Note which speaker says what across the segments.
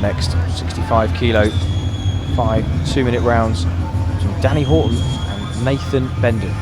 Speaker 1: next. 65 kilo, 5 2-minute rounds between Danny Horton and Nathan Bendon.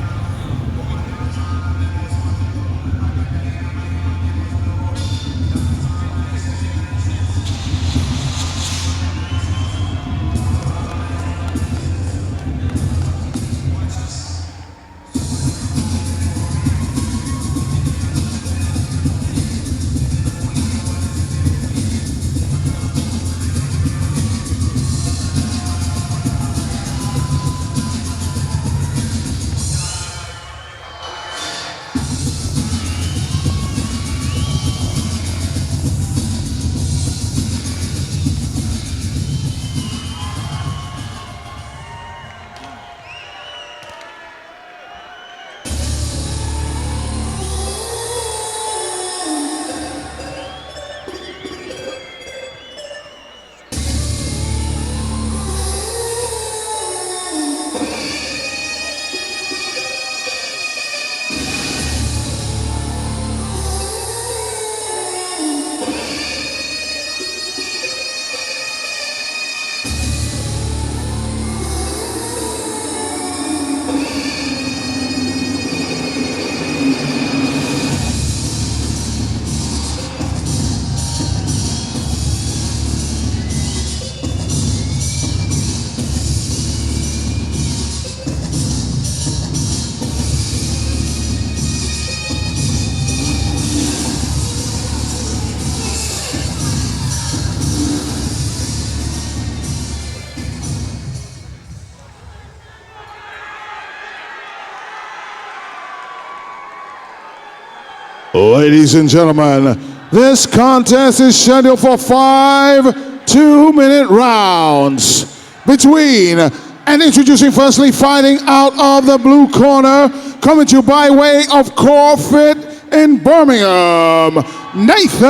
Speaker 2: Ladies and gentlemen, this contest is scheduled for 5 2-minute rounds between, and introducing firstly, fighting out of the blue corner, coming to you by way of Core Fit in Birmingham, Nathan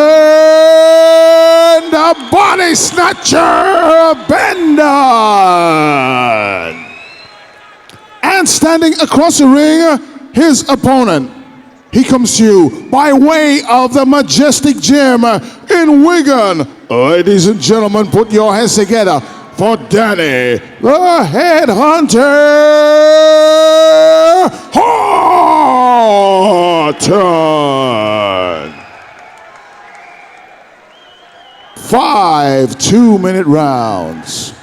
Speaker 2: the Body Snatcher Bendon. And standing across the ring, his opponent. He comes to you by way of the Majestic Gym in Wigan. Ladies and gentlemen, put your hands together for Danny, the Headhunter Horton. 5 2-minute rounds.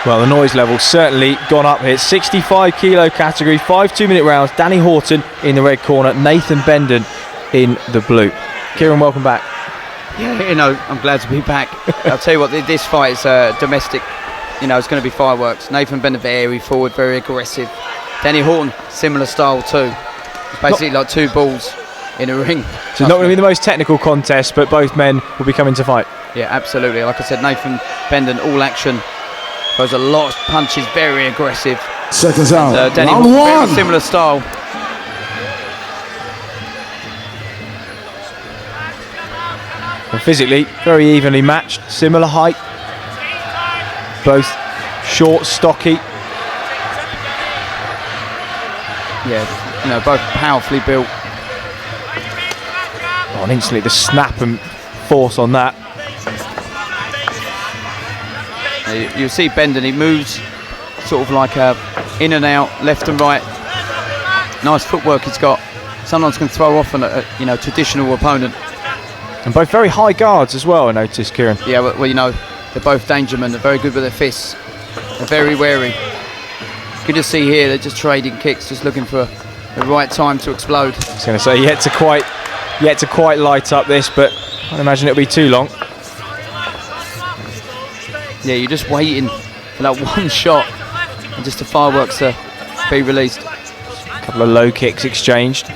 Speaker 1: Well, the noise level's certainly gone up here. 65 kilo category, 5 2-minute rounds. Danny Horton in the red corner, Nathan Bendon in the blue. Kieran, welcome back.
Speaker 3: Yeah, you know, I'm glad to be back. I'll tell you what, this fight is domestic. You know, it's going to be fireworks. Nathan Bendon very forward, very aggressive. Danny Horton, similar style too. It's basically like two balls in a ring.
Speaker 1: So it's not going to be the most technical contest, but both men will be coming to fight.
Speaker 3: Yeah, absolutely. Like I said, Nathan Bendon, all action. Throws a lot of punches, very aggressive.
Speaker 2: Seconds out.
Speaker 3: Danny
Speaker 2: Round
Speaker 3: Horton,
Speaker 2: one.
Speaker 3: very similar style.
Speaker 1: And physically, very evenly matched, similar height. Both short, stocky.
Speaker 3: Yeah, you know, both powerfully built.
Speaker 1: Oh, and instantly the snap and force on that.
Speaker 3: You see Bendon, he moves sort of like in and out, left and right. Nice footwork he's got. Sometimes can throw off a you know, traditional opponent.
Speaker 1: And both very high guards as well, I noticed, Kieran.
Speaker 3: Yeah, well, you know, they're both danger men. They're very good with their fists. They're very wary. You can just see here, they're just trading kicks, just looking for the right time to explode.
Speaker 1: I was going to say, yet to quite light up this, but I don't imagine it'll be too long.
Speaker 3: Yeah, you're just waiting for that one shot and just the fireworks to be released.
Speaker 1: A couple of low kicks exchanged.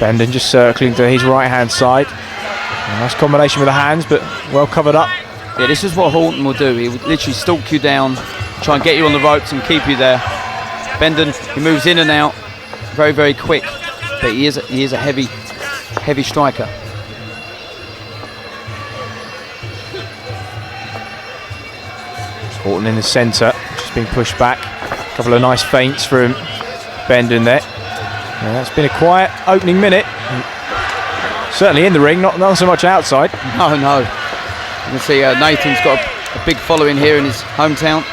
Speaker 1: Bendon just circling to his right-hand side. A nice combination with the hands, but well covered up.
Speaker 3: Yeah, this is what Horton will do. He will literally stalk you down, try and get you on the ropes and keep you there. Bendon, he moves in and out, very, very quick, but he is a heavy striker.
Speaker 1: Horton in the centre, just being pushed back. A couple of nice feints from Bendon there. Yeah, that's been a quiet opening minute. Certainly in the ring, not so much outside.
Speaker 3: No. You can see Nathan's got a big following here in his hometown.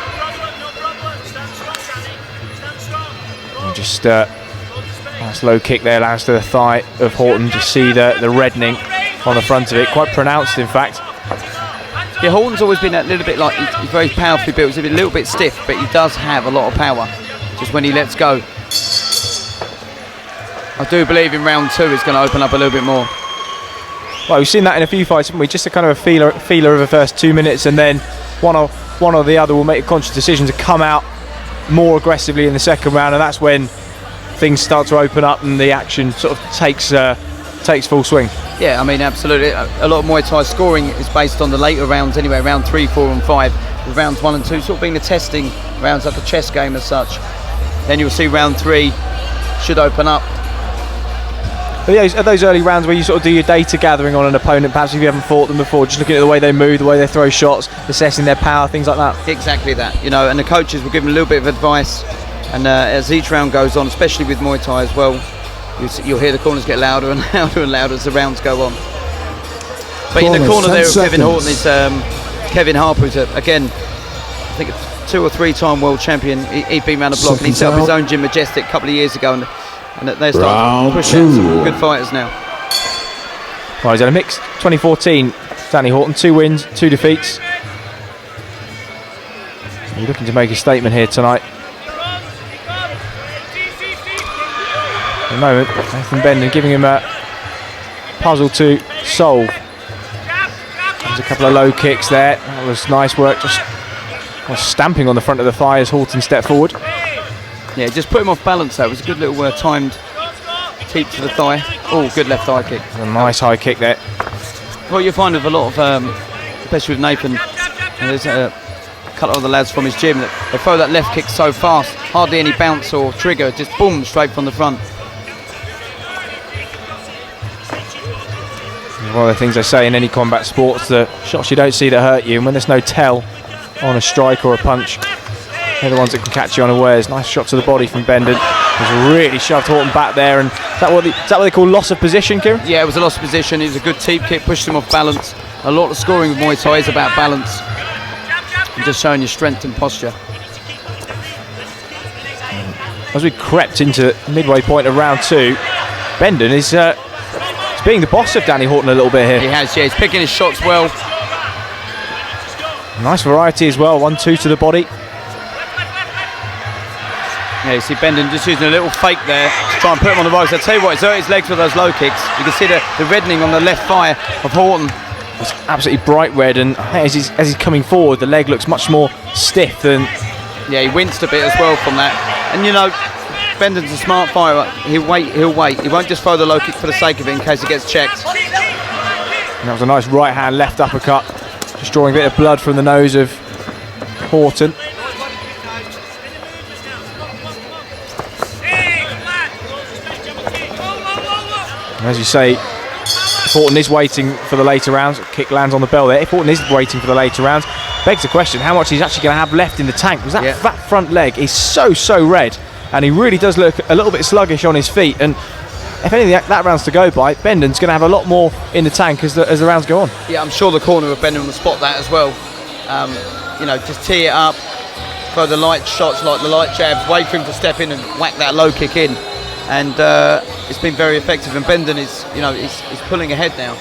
Speaker 1: And just nice low kick there, lands to the thigh of Horton. Just see the reddening on the front of it, quite pronounced in fact.
Speaker 3: Yeah, Horton's always been a little bit like, he's very powerfully built. He's a little bit stiff, but he does have a lot of power. Just when he lets go. I do believe in round 2 it's going to open up a little bit more.
Speaker 1: Well, we've seen that in a few fights, haven't we? Just a kind of a feeler of the first 2 minutes, and then one or the other will make a conscious decision to come out more aggressively in the second round, and that's when things start to open up and the action sort of takes full swing.
Speaker 3: Yeah, I mean, absolutely. A lot of Muay Thai scoring is based on the later rounds anyway, round 3, 4 and 5, with rounds 1 and 2 sort of being the testing rounds, like a chess game as such. Then you'll see round 3 should open up.
Speaker 1: But yeah, are those early rounds where you sort of do your data gathering on an opponent, perhaps if you haven't fought them before, just looking at the way they move, the way they throw shots, assessing their power, things like that?
Speaker 3: Exactly that, you know, and the coaches will give them a little bit of advice, and as each round goes on, especially with Muay Thai as well, you'll hear the corners get louder and louder and louder as the rounds go on. But in the corner there of Kevin Horton is Kevin Harper, who's again, I think a 2 or 3 time world champion. He'd been around the block, and he set up his own gym, Majestic, a couple of years ago, and they're starting to push out some good fighters now.
Speaker 1: Well, he's had a mixed 2014, Danny Horton, 2 wins, 2 defeats. He's looking to make a statement here tonight. At the moment, Nathan Bendon giving him a puzzle to solve. There's a couple of low kicks there. That was nice work, just stamping on the front of the thigh as Horton stepped forward.
Speaker 3: Yeah, just put him off balance though. It was a good little timed teep to the thigh. Oh, good left thigh kick.
Speaker 1: A nice high kick there.
Speaker 3: What you find with a lot of, especially with Nathan, and there's a couple of the lads from his gym, that they throw that left kick so fast, hardly any bounce or trigger, just boom, straight from the front.
Speaker 1: One of the things they say in any combat sports, the shots you don't see that hurt you, and when there's no tell on a strike or a punch, they're the ones that can catch you unawares. Nice shot to the body from Bendon. He's really shoved Horton back there, and is that what they call loss of position, Kieran?
Speaker 3: Yeah, it was a loss of position. It was a good teep kick, pushed him off balance. A lot of scoring with Muay Thai is about balance and just showing your strength and posture.
Speaker 1: As we crept into the midway point of round 2, Bendon is being the boss of Danny Horton a little bit here.
Speaker 3: He has, yeah. He's picking his shots well.
Speaker 1: Nice variety as well. 1-2 to the body.
Speaker 3: Yeah, you see Bendon just using a little fake there to try and put him on the ropes. I tell you what, he's hurt his legs with those low kicks. You can see the reddening on the left thigh of Horton.
Speaker 1: It's absolutely bright red, and as he's coming forward, the leg looks much more stiff than...
Speaker 3: Yeah, he winced a bit as well from that. And you know, Bendon's a smart fighter. He'll wait. He won't just throw the low kick for the sake of it in case it gets checked.
Speaker 1: And that was a nice right hand left uppercut, just drawing a bit of blood from the nose of Horton. And as you say, if Horton is waiting for the later rounds, kick lands on the bell there. If Horton is waiting for the later rounds, begs the question how much he's actually going to have left in the tank, because that front leg is so red, and he really does look a little bit sluggish on his feet. And if anything, that round's to go by, Bendon's going to have a lot more in the tank as the rounds go on. Yeah,
Speaker 3: I'm sure the corner of Bendon will spot that as well. You know, just tee it up, throw the light shots like the light jabs, wait for him to step in and whack that low kick in. And it's been very effective, and Bendon is, you know, he's pulling ahead now.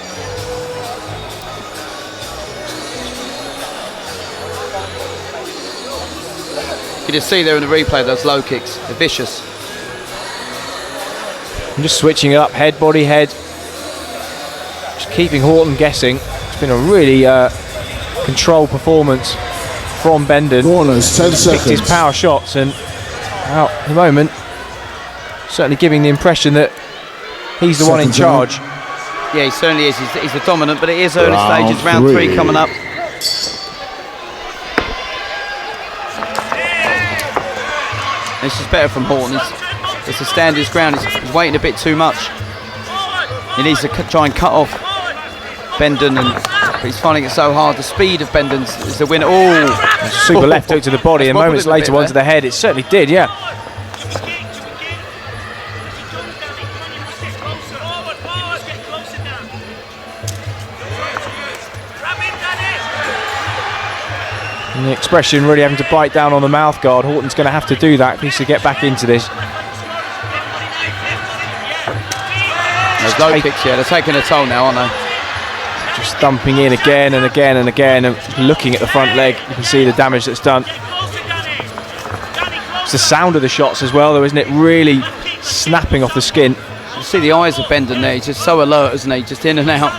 Speaker 3: You can just see there in the replay those low kicks, they're vicious.
Speaker 1: I'm just switching it up, head, body, head. Just keeping Horton guessing. It's been a really controlled performance from Bendon.
Speaker 2: Corners, 10 seconds.
Speaker 1: Picked his power shots, and out at the moment, certainly giving the impression that he's the one in charge.
Speaker 3: Yeah, he certainly is. He's the dominant, but it is early stages. Round 3 coming up. This is better from Horton. It's to stand his ground. He's waiting a bit too much. He needs to try and cut off Bendon, but he's finding it so hard. The speed of Bendon is the winner. Oh,
Speaker 1: super left hook to the body, and moments later one to the head. It certainly did, yeah. And the expression really having to bite down on the mouth guard. Horton's going to have to do that if he's to get back into this.
Speaker 3: Those low kicks, yeah, they're taking a toll now, aren't they?
Speaker 1: Just thumping in again and again and again and looking at the front leg. You can see the damage that's done. It's the sound of the shots as well, though, isn't it? Really snapping off the skin.
Speaker 3: You see the eyes of Bendon there. He's just so alert, isn't he? Just in and out.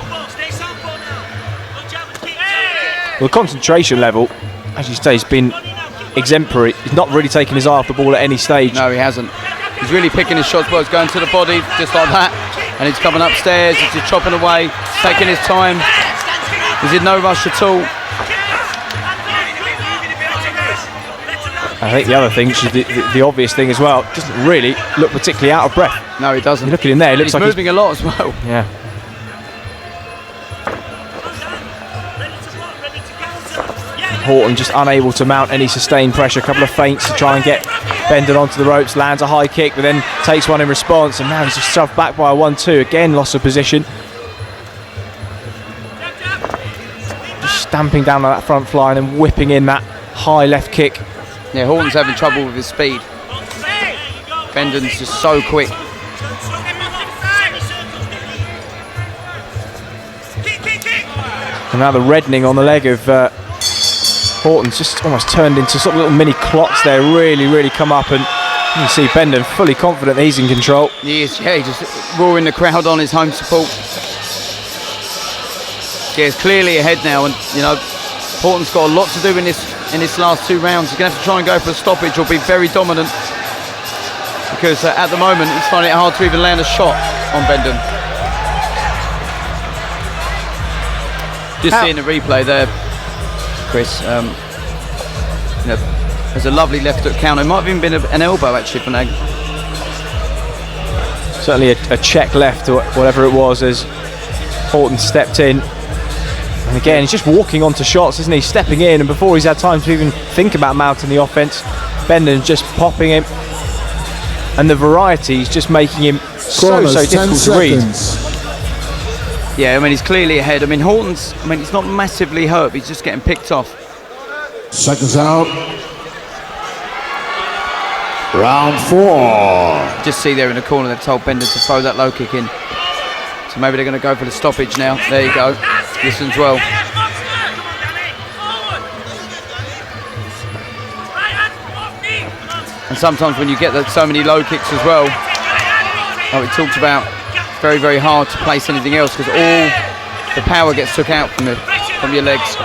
Speaker 1: Well, the concentration level, as you say, has been exemplary. He's not really taking his eye off the ball at any stage.
Speaker 3: No, he hasn't. He's really picking his shots, but he's going to the body, just like that. And he's coming upstairs, he's just chopping away, taking his time. He's in no rush at all.
Speaker 1: I think the other thing, which is the obvious thing as well, doesn't really look particularly out of breath.
Speaker 3: No, he doesn't.
Speaker 1: You look at him there, he looks like
Speaker 3: moving a lot as well.
Speaker 1: Yeah. Horton just unable to mount any sustained pressure. A couple of feints to try and get Bendon onto the ropes, lands a high kick, but then takes one in response, and now he's just shoved back by a 1-2. Again, loss of position. Just stamping down on that front fly and then whipping in that high left kick.
Speaker 3: Yeah, Horton's having trouble with his speed. Bendon's just so quick.
Speaker 1: And now the reddening on the leg of Horton's just almost turned into sort of little mini clots there. Really come up, and you see Bendon fully confident that he's in control.
Speaker 3: He is, yeah, he's just roaring the crowd on his home support. Yeah, he's clearly ahead now, and you know, Horton's got a lot to do in this last 2 rounds. He's going to have to try and go for a stoppage or be very dominant, because at the moment he's finding it hard to even land a shot on Bendon. Just seeing the replay there, Chris, you know, there's a lovely left hook counter. It might have even been an elbow actually from Nag.
Speaker 1: Certainly a check left or whatever it was as Horton stepped in. And again, he's just walking onto shots, isn't he? Stepping in, and before he's had time to even think about mounting the offense, Bendon's just popping him. And the variety is just making him so difficult to read.
Speaker 3: Yeah, I mean, he's clearly ahead. I mean, Horton's, he's not massively hurt, but he's just getting picked off.
Speaker 2: Seconds out. Round 4.
Speaker 3: Just see there in the corner, they've told Bendon to throw that low kick in. So maybe they're going to go for the stoppage now. There you go. Listens well. And sometimes when you get so many low kicks as well, like we talked about, it's very hard to place anything else because all the power gets took out from your legs.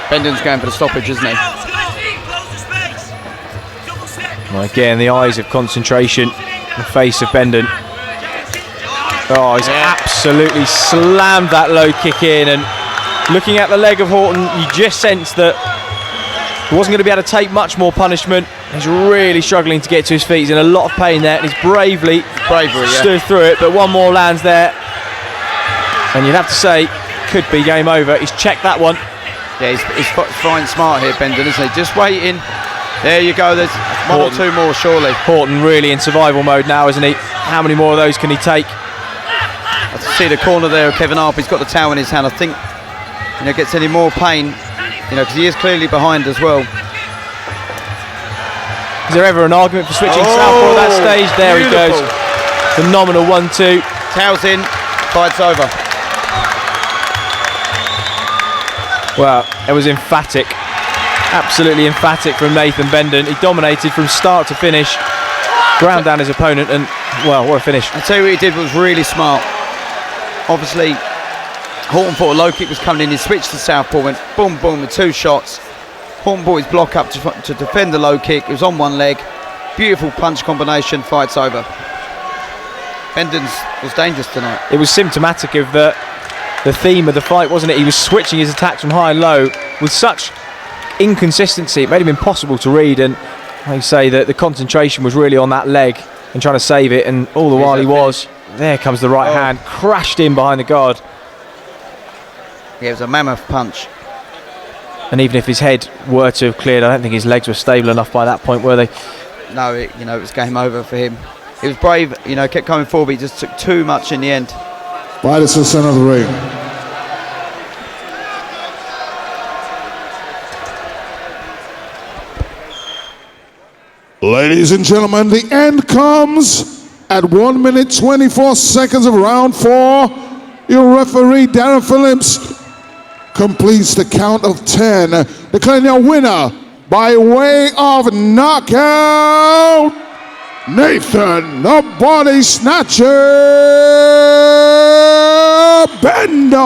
Speaker 3: Bendon's going for the stoppage, isn't he?
Speaker 1: Well, again, the eyes of concentration, the face of Bendon. Oh, he's absolutely slammed that low kick in, and looking at the leg of Horton, you just sense that he wasn't going to be able to take much more punishment. He's really struggling to get to his feet. He's in a lot of pain there, and he's bravery stood through it, but one more lands there. And you'd have to say, could be game over. He's checked that one.
Speaker 3: Yeah, he's fine smart here, Bendon, isn't he? Just waiting. There you go, there's one or two more, surely.
Speaker 1: Horton really in survival mode now, isn't he? How many more of those can he take?
Speaker 3: I see the corner there of Kevin Harp. He's got the towel in his hand. I think, you know, gets any more pain, you know, because he is clearly behind as well.
Speaker 1: Is there ever an argument for switching southpaw at that stage? There
Speaker 3: beautiful.
Speaker 1: He goes. Phenomenal 1-2.
Speaker 3: Towels in, fight's over.
Speaker 1: Well, it was emphatic. Absolutely emphatic from Nathan Bendon. He dominated from start to finish. Ground down his opponent, and, well, what a finish.
Speaker 3: I tell you what he did was really smart. Obviously, Horton thought a low kick was coming in. He switched to southpaw, went boom, boom with 2 shots. Horton brought his block up to defend the low kick. It was on one leg. Beautiful punch combination. Fight's over. Bendon was dangerous tonight.
Speaker 1: It was symptomatic of the theme of the fight, wasn't it? He was switching his attacks from high and low with such inconsistency. It made him impossible to read, and like you say, the concentration was really on that leg and trying to save it, and all the while he was. There comes the right hand, crashed in behind the guard.
Speaker 3: Yeah, it was a mammoth punch.
Speaker 1: And even if his head were to have cleared, I don't think his legs were stable enough by that point, were they?
Speaker 3: No, it was game over for him. He was brave, you know, kept coming forward, but he just took too much in the end.
Speaker 2: Right to the center of the ring. Ladies and gentlemen, the end comes at 1 minute 24 seconds of round 4. Your referee, Darren Phillips, completes the count of 10, declaring your winner by way of knockout, Nathan the Body Snatcher Bendon.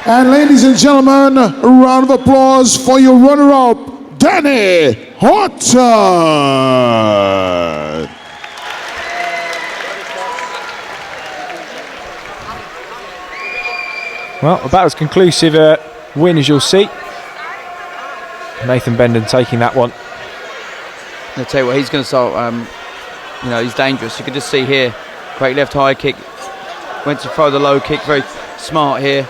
Speaker 2: And ladies and gentlemen, a round of applause for your runner-up, Danny Horton.
Speaker 1: Well, about as conclusive a win as you'll see. Nathan Bendon taking that one.
Speaker 3: I'll tell you what, he's going to start, he's dangerous. You can just see here, great left high kick. Went to throw the low kick, very smart here.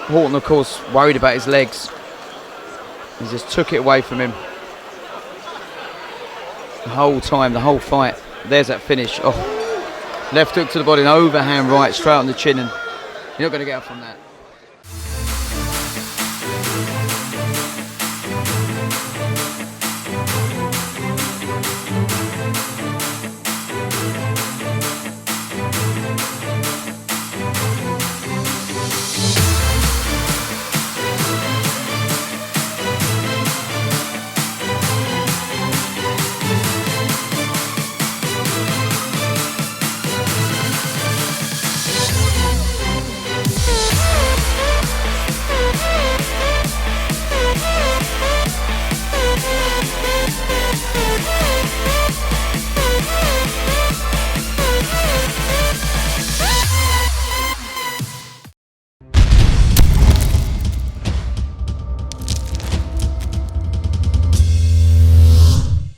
Speaker 3: Horton, of course, worried about his legs. He just took it away from him. The whole time, the whole fight. There's that finish. Oh, left hook to the body, an overhand right, straight on the chin, and you're not going to get up from that.